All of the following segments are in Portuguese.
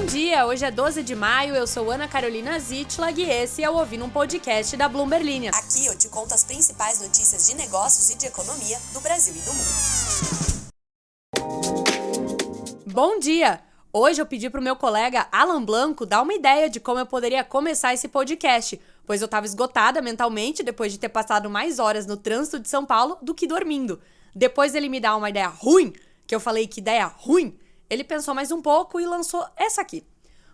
dia, hoje é 12 de maio, eu sou Ana Carolina Zitlag e esse é o Ouvindo um Podcast da Bloomberg Linha. Aqui eu te conto as principais notícias de negócios e de economia do Brasil e do mundo. Bom dia! Hoje eu pedi pro meu colega Alan Blanco dar uma ideia de como eu poderia começar esse podcast, pois eu estava esgotada mentalmente depois de ter passado mais horas no trânsito de São Paulo do que dormindo. Depois ele me dá uma ideia ruim, que eu falei que ideia ruim, ele pensou mais um pouco e lançou essa aqui.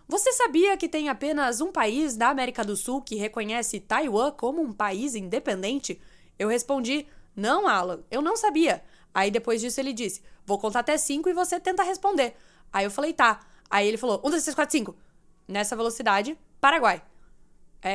Você sabia que tem apenas um país da América do Sul que reconhece Taiwan como um país independente? Eu respondi, não, Alan, eu não sabia. Aí depois disso ele disse, vou contar até 5 e você tenta responder. Aí eu falei, tá. Aí ele falou, 1, 2, 3, 4, 5. Nessa velocidade, Paraguai.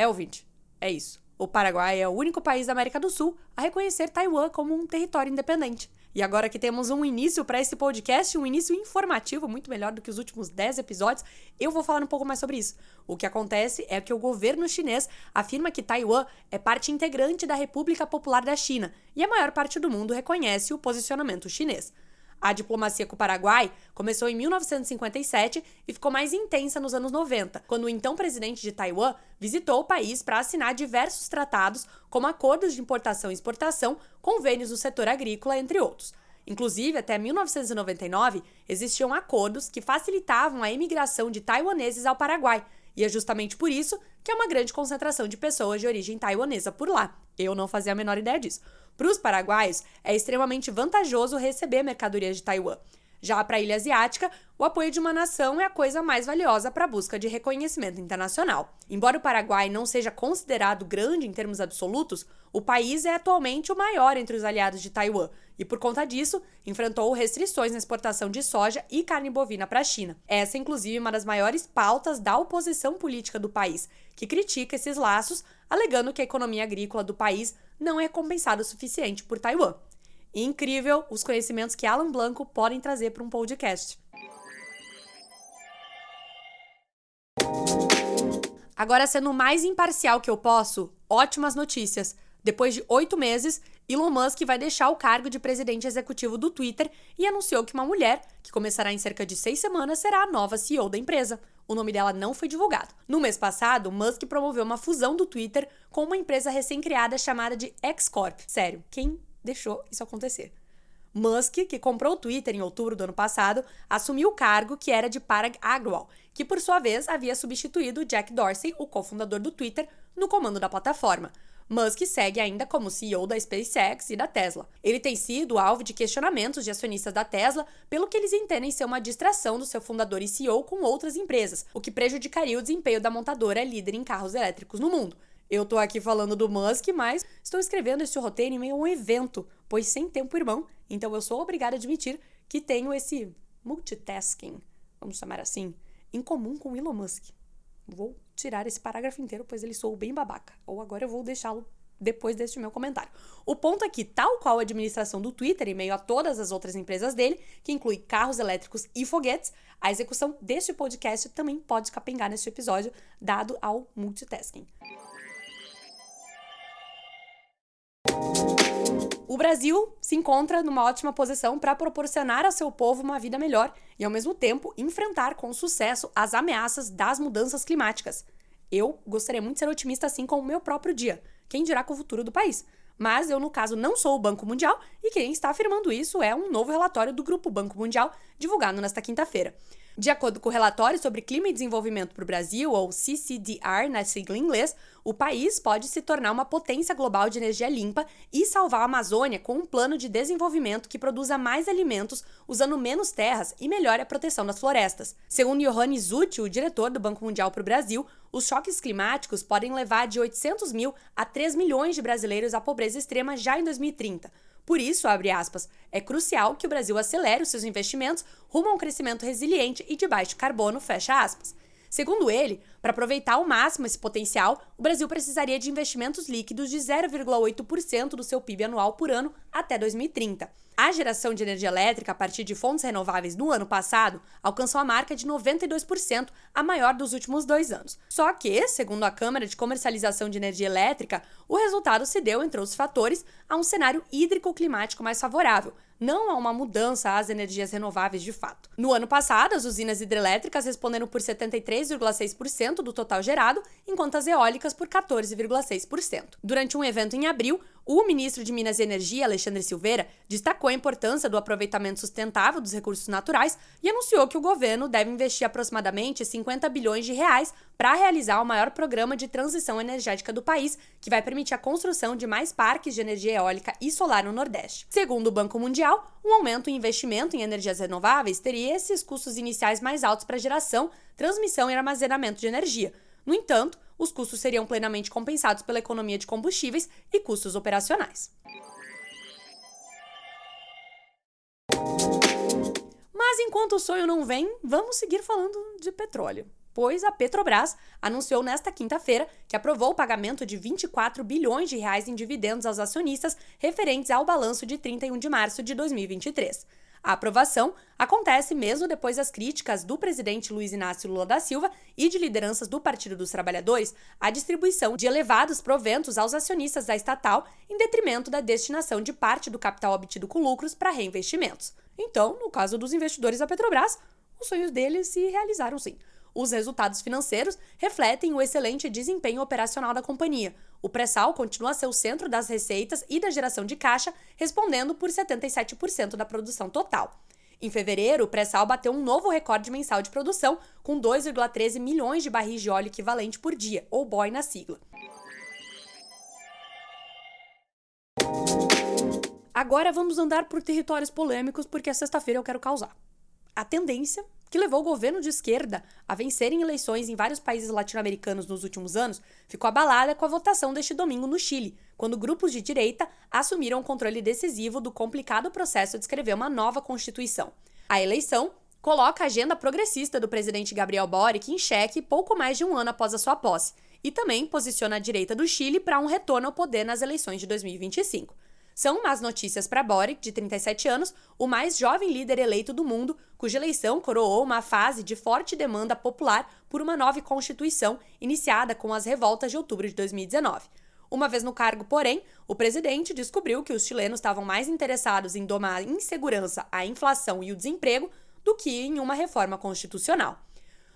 Ouvinte, é isso. O Paraguai é o único país da América do Sul a reconhecer Taiwan como um território independente. E agora que temos um início para esse podcast, um início informativo, muito melhor do que os últimos 10 episódios, eu vou falar um pouco mais sobre isso. O que acontece é que o governo chinês afirma que Taiwan é parte integrante da República Popular da China e a maior parte do mundo reconhece o posicionamento chinês. A diplomacia com o Paraguai começou em 1957 e ficou mais intensa nos anos 90, quando o então presidente de Taiwan visitou o país para assinar diversos tratados, como acordos de importação e exportação, convênios no setor agrícola, entre outros. Inclusive, até 1999, existiam acordos que facilitavam a imigração de taiwaneses ao Paraguai, e é justamente por isso que há uma grande concentração de pessoas de origem taiwanesa por lá. Eu não fazia a menor ideia disso. Para os paraguaios, é extremamente vantajoso receber mercadorias de Taiwan. Já para a ilha asiática, o apoio de uma nação é a coisa mais valiosa para a busca de reconhecimento internacional. Embora o Paraguai não seja considerado grande em termos absolutos, o país é atualmente o maior entre os aliados de Taiwan e, por conta disso, enfrentou restrições na exportação de soja e carne bovina para a China. Essa, inclusive, é uma das maiores pautas da oposição política do país, que critica esses laços, alegando que a economia agrícola do país não é compensada o suficiente por Taiwan. Incrível os conhecimentos que Alan Blanco podem trazer para um podcast. Agora, sendo o mais imparcial que eu posso, ótimas notícias. Depois de 8 meses, Elon Musk vai deixar o cargo de presidente executivo do Twitter e anunciou que uma mulher, que começará em cerca de 6 semanas, será a nova CEO da empresa. O nome dela não foi divulgado. No mês passado, Musk promoveu uma fusão do Twitter com uma empresa recém-criada chamada de X Corp. Sério, quem deixou isso acontecer? Musk, que comprou o Twitter em outubro do ano passado, assumiu o cargo que era de Parag Agrawal, que por sua vez havia substituído Jack Dorsey, o cofundador do Twitter, no comando da plataforma. Musk segue ainda como CEO da SpaceX e da Tesla. Ele tem sido alvo de questionamentos de acionistas da Tesla pelo que eles entendem ser uma distração do seu fundador e CEO com outras empresas, o que prejudicaria o desempenho da montadora líder em carros elétricos no mundo. Eu tô aqui falando do Musk, mas estou escrevendo esse roteiro em meio a um evento, pois sem tempo irmão, então eu sou obrigada a admitir que tenho esse multitasking, vamos chamar assim, em comum com Elon Musk. Vou tirar esse parágrafo inteiro, pois ele soou bem babaca. Ou agora eu vou deixá-lo depois deste meu comentário. O ponto é que, tal qual a administração do Twitter, em meio a todas as outras empresas dele, que inclui carros elétricos e foguetes, a execução deste podcast também pode capengar neste episódio, dado ao multitasking. O Brasil se encontra numa ótima posição para proporcionar ao seu povo uma vida melhor e, ao mesmo tempo, enfrentar com sucesso as ameaças das mudanças climáticas. Eu gostaria muito de ser otimista assim com o meu próprio dia, quem dirá com o futuro do país. Mas eu, no caso, não sou o Banco Mundial e quem está afirmando isso é um novo relatório do Grupo Banco Mundial, divulgado nesta quinta-feira. De acordo com o relatório sobre clima e desenvolvimento para o Brasil, ou CCDR na sigla em inglês, o país pode se tornar uma potência global de energia limpa e salvar a Amazônia com um plano de desenvolvimento que produza mais alimentos usando menos terras e melhore a proteção das florestas. Segundo Yohannes Zutti, o diretor do Banco Mundial para o Brasil, os choques climáticos podem levar de 800 mil a 3 milhões de brasileiros à pobreza extrema já em 2030. Por isso, abre aspas, é crucial que o Brasil acelere os seus investimentos rumo a um crescimento resiliente e de baixo carbono, fecha aspas. Segundo ele, para aproveitar ao máximo esse potencial, o Brasil precisaria de investimentos líquidos de 0,8% do seu PIB anual por ano até 2030. A geração de energia elétrica a partir de fontes renováveis no ano passado alcançou a marca de 92%, a maior dos últimos 2 anos. Só que, segundo a Câmara de Comercialização de Energia Elétrica, o resultado se deu, entre outros fatores, a um cenário hídrico-climático mais favorável, não há uma mudança às energias renováveis de fato. No ano passado, as usinas hidrelétricas responderam por 73,6% do total gerado, enquanto as eólicas por 14,6%. Durante um evento em abril, o ministro de Minas e Energia, Alexandre Silveira, destacou a importância do aproveitamento sustentável dos recursos naturais e anunciou que o governo deve investir aproximadamente 50 bilhões de reais para realizar o maior programa de transição energética do país, que vai permitir a construção de mais parques de energia eólica e solar no Nordeste. Segundo o Banco Mundial, um aumento em investimento em energias renováveis teria esses custos iniciais mais altos para geração, transmissão e armazenamento de energia. No entanto, os custos seriam plenamente compensados pela economia de combustíveis e custos operacionais. Mas enquanto o sonho não vem, vamos seguir falando de petróleo. Pois a Petrobras anunciou nesta quinta-feira que aprovou o pagamento de 24 bilhões de reais em dividendos aos acionistas referentes ao balanço de 31 de março de 2023. A aprovação acontece mesmo depois das críticas do presidente Luiz Inácio Lula da Silva e de lideranças do Partido dos Trabalhadores à distribuição de elevados proventos aos acionistas da estatal em detrimento da destinação de parte do capital obtido com lucros para reinvestimentos. Então, no caso dos investidores da Petrobras, os sonhos deles se realizaram sim. Os resultados financeiros refletem o excelente desempenho operacional da companhia. O pré-sal continua a ser o centro das receitas e da geração de caixa, respondendo por 77% da produção total. Em fevereiro, o pré-sal bateu um novo recorde mensal de produção, com 2,13 milhões de barris de óleo equivalente por dia, ou BOE na sigla. Agora vamos andar por territórios polêmicos, porque a sexta-feira eu quero causar. A tendência, que levou o governo de esquerda a vencer em eleições em vários países latino-americanos nos últimos anos, ficou abalada com a votação deste domingo no Chile, quando grupos de direita assumiram o controle decisivo do complicado processo de escrever uma nova Constituição. A eleição coloca a agenda progressista do presidente Gabriel Boric em xeque pouco mais de um ano após a sua posse, e também posiciona a direita do Chile para um retorno ao poder nas eleições de 2025. São más notícias para Boric, de 37 anos, o mais jovem líder eleito do mundo, cuja eleição coroou uma fase de forte demanda popular por uma nova Constituição, iniciada com as revoltas de outubro de 2019. Uma vez no cargo, porém, o presidente descobriu que os chilenos estavam mais interessados em domar a insegurança, a inflação e o desemprego do que em uma reforma constitucional.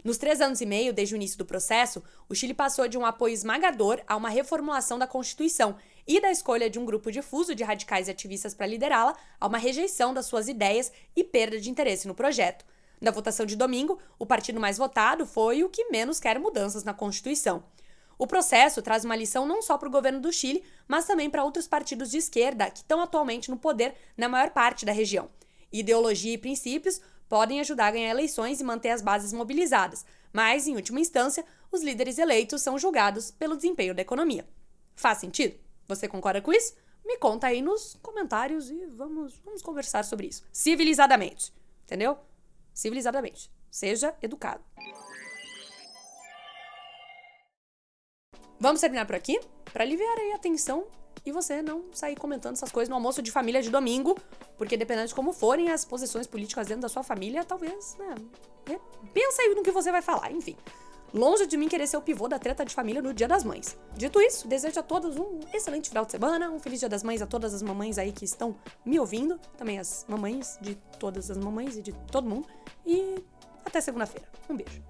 Nos 3 anos e meio desde o início do processo, o Chile passou de um apoio esmagador a uma reformulação da Constituição e da escolha de um grupo difuso de radicais e ativistas para liderá-la a uma rejeição das suas ideias e perda de interesse no projeto. Na votação de domingo, o partido mais votado foi o que menos quer mudanças na Constituição. O processo traz uma lição não só para o governo do Chile, mas também para outros partidos de esquerda que estão atualmente no poder na maior parte da região. Ideologia e princípios podem ajudar a ganhar eleições e manter as bases mobilizadas, mas, em última instância, os líderes eleitos são julgados pelo desempenho da economia. Faz sentido? Você concorda com isso? Me conta aí nos comentários e vamos conversar sobre isso. Civilizadamente, entendeu? Civilizadamente. Seja educado. Vamos terminar por aqui? Para aliviar aí a tensão e você não sair comentando essas coisas no almoço de família de domingo, porque dependendo de como forem as posições políticas dentro da sua família, talvez, pensa aí no que você vai falar, enfim. Longe de mim querer ser o pivô da treta de família no Dia das Mães. Dito isso, desejo a todos um excelente final de semana, um feliz Dia das Mães a todas as mamães aí que estão me ouvindo, também as mamães de todas as mamães e de todo mundo, e até segunda-feira. Um beijo.